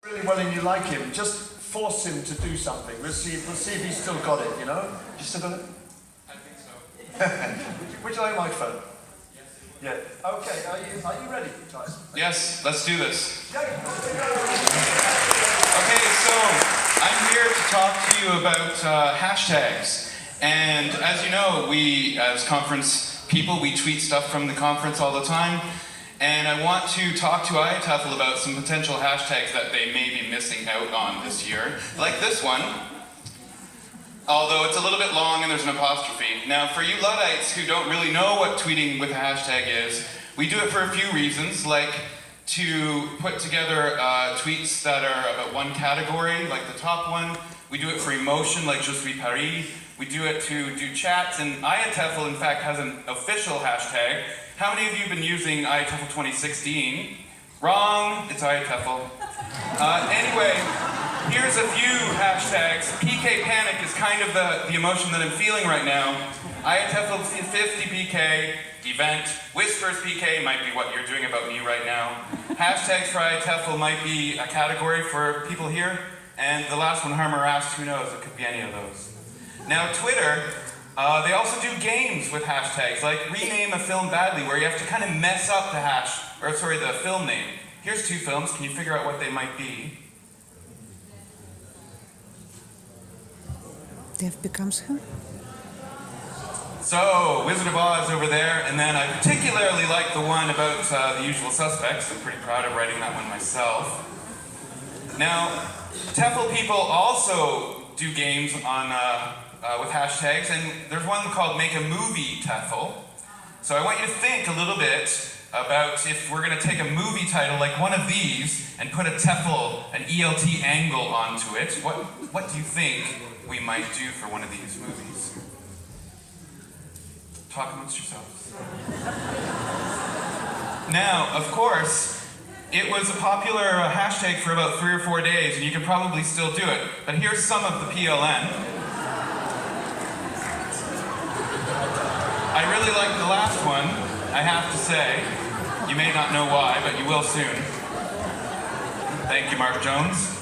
Really well and you like him, just force him to do something. We'll see if he's still got it, you know? You still got it? I think so. Would you like my phone? Yes. Yeah. Okay, are you ready, Tyson? Yes, let's do this. Yeah. Okay, so I'm here to talk to you about hashtags. And as you know, we, as conference people, we tweet stuff from the conference all the time. And I want to talk to IATEFL about some potential hashtags that they may be missing out on this year. Like this one, although it's a little bit long and there's an apostrophe. Now, for you Luddites who don't really know what tweeting with a hashtag is, we do it for a few reasons, like to put together tweets that are about one category, like the top one. We do it for emotion, like Je suis Paris. We do it to do chats, and IATEFL, in fact, has an official hashtag. How many of you have been using IATEFL 2016? Wrong, it's IATEFL. Anyway, here's a few hashtags. PK Panic is kind of the emotion that I'm feeling right now. IATEFL 50 PK, event. Whispers PK might be what you're doing about me right now. Hashtags for IATEFL might be a category for people here. And the last one, Harmer asked, who knows, it could be any of those. Now Twitter, they also do games with hashtags, like rename a film badly, where you have to kind of mess up the the film name. Here's two films, can you figure out what they might be? Death Becomes Her? So, Wizard of Oz over there, and then I particularly like the one about The Usual Suspects. I'm pretty proud of writing that one myself. Now, TEFL people also do games on with hashtags, and there's one called Make a Movie TEFL. So I want you to think a little bit about if we're going to take a movie title like one of these and put a TEFL, an ELT angle onto it. What do you think we might do for one of these movies? Talk amongst yourselves. Now, of course, it was a popular hashtag for about 3 or 4 days, and you can probably still do it. But here's some of the PLN. I really like the last one, I have to say. You may not know why, but you will soon. Thank you, Mark Jones.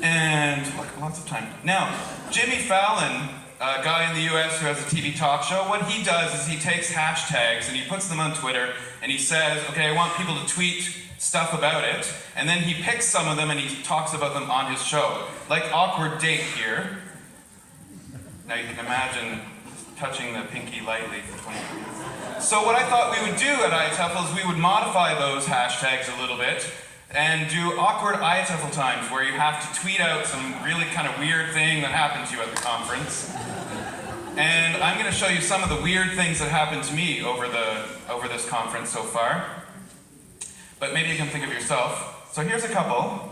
And lots of time. Now, Jimmy Fallon, a guy in the US who has a TV talk show, what he does is he takes hashtags and he puts them on Twitter and he says, okay, I want people to tweet stuff about it, and then he picks some of them and he talks about them on his show. Like Awkward Date here. Now you can imagine touching the pinky lightly for 20 minutes. So what I thought we would do at IATEFL is we would modify those hashtags a little bit and do awkward IATEFL times where you have to tweet out some really kind of weird thing that happened to you at the conference. And I'm going to show you some of the weird things that happened to me over this conference so far. But maybe you can think of yourself. So here's a couple.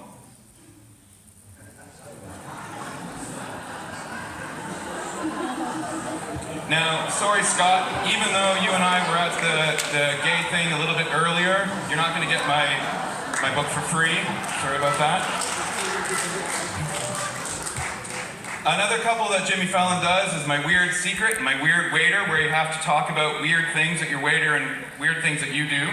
Now, sorry Scott, even though you and I were at the gay thing a little bit earlier, you're not going to get my book for free. Sorry about that. Another couple that Jimmy Fallon does is My Weird Secret, My Weird Waiter, where you have to talk about weird things at your waiter and weird things that you do.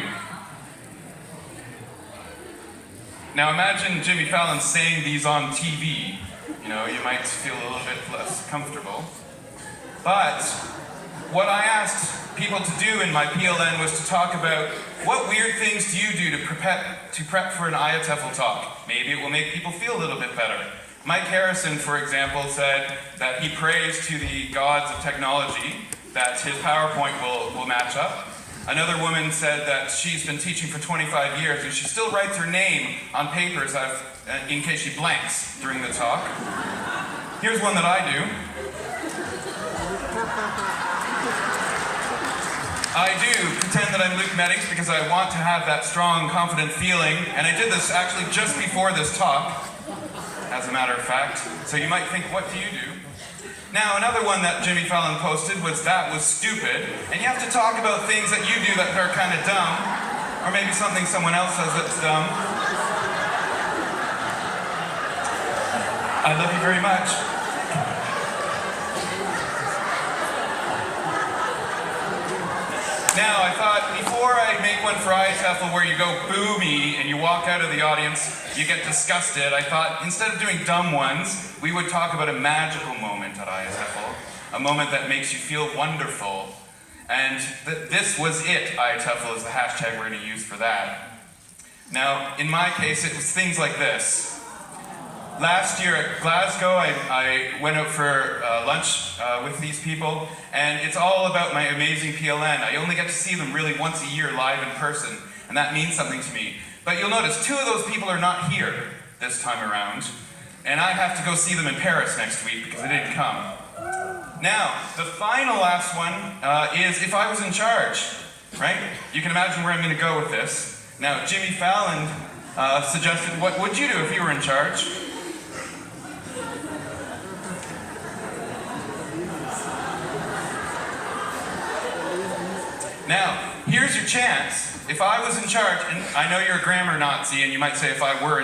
Now imagine Jimmy Fallon saying these on TV. You know, you might feel a little bit less comfortable. But what I asked people to do in my PLN was to talk about what weird things do you do to prep for an IATEFL talk. Maybe it will make people feel a little bit better. Mike Harrison, for example, said that he prays to the gods of technology that his PowerPoint will match up. Another woman said that she's been teaching for 25 years and she still writes her name on papers in case she blanks during the talk. Here's one that I do. I do pretend that I'm Luke Meddings because I want to have that strong, confident feeling, and I did this actually just before this talk, as a matter of fact. So you might think, what do you do? Now, another one that Jimmy Fallon posted was That Was Stupid, and you have to talk about things that you do that are kind of dumb, or maybe something someone else says that's dumb. I love you very much. Now, I thought before I make one for IATEFL where you go boo me and you walk out of the audience, you get disgusted, I thought instead of doing dumb ones, we would talk about a magical moment at IATEFL, a moment that makes you feel wonderful. And this was it, IATEFL is the hashtag we're going to use for that. Now, in my case, it was things like this. Last year at Glasgow, I went out for lunch with these people, and it's all about my amazing PLN. I only get to see them really once a year live in person, and that means something to me. But you'll notice 2 of those people are not here this time around, and I have to go see them in Paris next week because they didn't come. Now, the final last one is if I was in charge, right? You can imagine where I'm going to go with this. Now, Jimmy Fallon suggested, what would you do if you were in charge? Now, here's your chance. If I was in charge, and I know you're a grammar Nazi, and you might say if I were